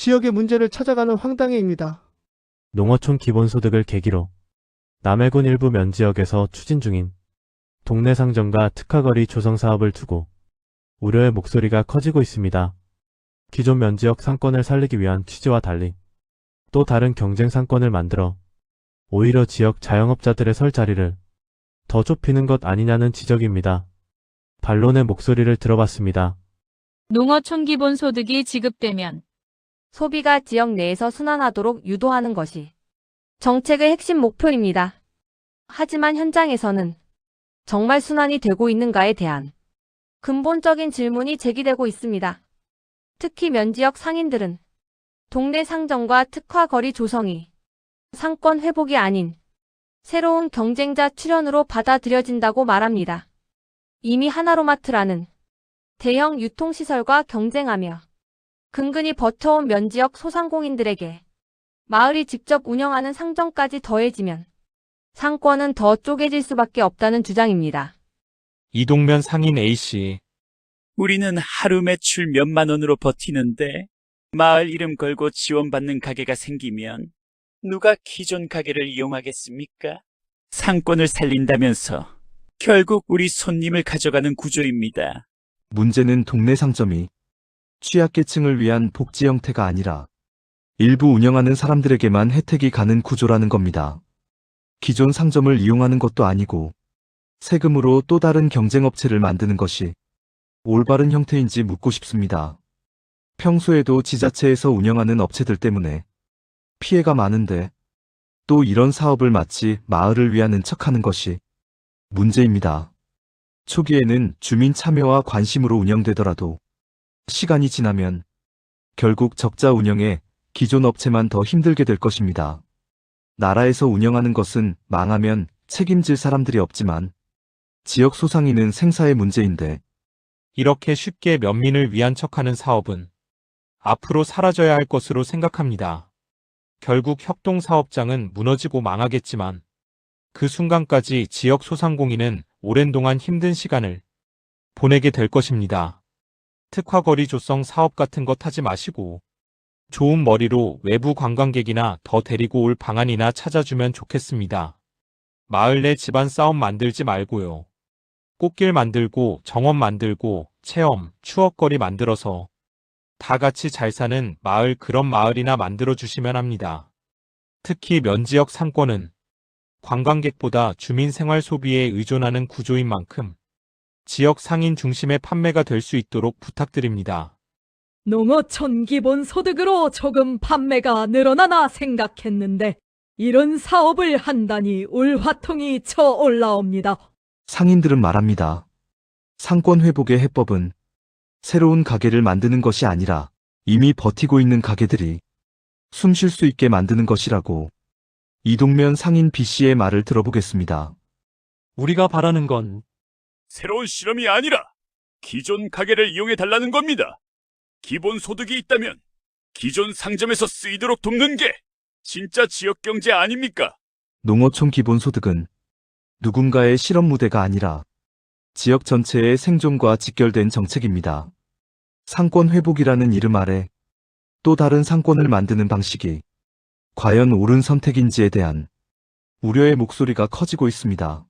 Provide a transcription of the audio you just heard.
지역의 문제를 찾아가는 황당해입니다. 농어촌 기본소득을 계기로 남해군 일부 면지역에서 추진 중인 동네 상점과 특화거리 조성 사업을 두고 우려의 목소리가 커지고 있습니다. 기존 면지역 상권을 살리기 위한 취지와 달리 또 다른 경쟁 상권을 만들어 오히려 지역 자영업자들의 설 자리를 더 좁히는 것 아니냐는 지적입니다. 반론의 목소리를 들어봤습니다. 농어촌 기본소득이 지급되면 소비가 지역 내에서 순환하도록 유도하는 것이 정책의 핵심 목표입니다. 하지만 현장에서는 정말 순환이 되고 있는가에 대한 근본적인 질문이 제기되고 있습니다. 특히 면지역 상인들은 동네 상점과 특화거리 조성이 상권 회복이 아닌 새로운 경쟁자 출현으로 받아들여진다고 말합니다. 이미 하나로마트라는 대형 유통시설과 경쟁하며 근근히 버텨온 면지역 소상공인들에게 마을이 직접 운영하는 상점까지 더해지면 상권은 더 쪼개질 수밖에 없다는 주장입니다. 이동면 상인 A씨. 우리는 하루 매출 몇만 원으로 버티는데 마을 이름 걸고 지원받는 가게가 생기면 누가 기존 가게를 이용하겠습니까? 상권을 살린다면서 결국 우리 손님을 가져가는 구조입니다. 문제는 동네 상점이 취약계층을 위한 복지 형태가 아니라 일부 운영하는 사람들에게만 혜택이 가는 구조라는 겁니다. 기존 상점을 이용하는 것도 아니고 세금으로 또 다른 경쟁업체를 만드는 것이 올바른 형태인지 묻고 싶습니다. 평소에도 지자체에서 운영하는 업체들 때문에 피해가 많은데 또 이런 사업을 마치 마을을 위하는 척하는 것이 문제입니다. 초기에는 주민 참여와 관심으로 운영되더라도 시간이 지나면 결국 적자 운영에 기존 업체만 더 힘들게 될 것입니다. 나라에서 운영하는 것은 망하면 책임질 사람들이 없지만 지역 소상인은 생사의 문제인데 이렇게 쉽게 면민을 위한 척하는 사업은 앞으로 사라져야 할 것으로 생각합니다. 결국 협동사업장은 무너지고 망하겠지만 그 순간까지 지역 소상공인은 오랜 동안 힘든 시간을 보내게 될 것입니다. 특화거리 조성 사업 같은 것 하지 마시고 좋은 머리로 외부 관광객이나 더 데리고 올 방안이나 찾아주면 좋겠습니다. 마을 내 집안 싸움 만들지 말고요. 꽃길 만들고 정원 만들고 체험, 추억거리 만들어서 다 같이 잘 사는 마을, 그런 마을이나 만들어주시면 합니다. 특히 면지역 상권은 관광객보다 주민 생활 소비에 의존하는 구조인 만큼 지역 상인 중심의 판매가 될 수 있도록 부탁드립니다. 농어촌 기본소득으로 조금 판매가 늘어나나 생각했는데 이런 사업을 한다니 울화통이 쳐 올라옵니다. 상인들은 말합니다. 상권 회복의 해법은 새로운 가게를 만드는 것이 아니라 이미 버티고 있는 가게들이 숨 쉴 수 있게 만드는 것이라고. 이동면 상인 B씨의 말을 들어보겠습니다. 우리가 바라는 건 새로운 실험이 아니라 기존 가게를 이용해 달라는 겁니다. 기본 소득이 있다면 기존 상점에서 쓰이도록 돕는 게 진짜 지역 경제 아닙니까? 농어촌 기본소득은 누군가의 실험 무대가 아니라 지역 전체의 생존과 직결된 정책입니다. 상권 회복이라는 이름 아래 또 다른 상권을 만드는 방식이 과연 옳은 선택인지에 대한 우려의 목소리가 커지고 있습니다.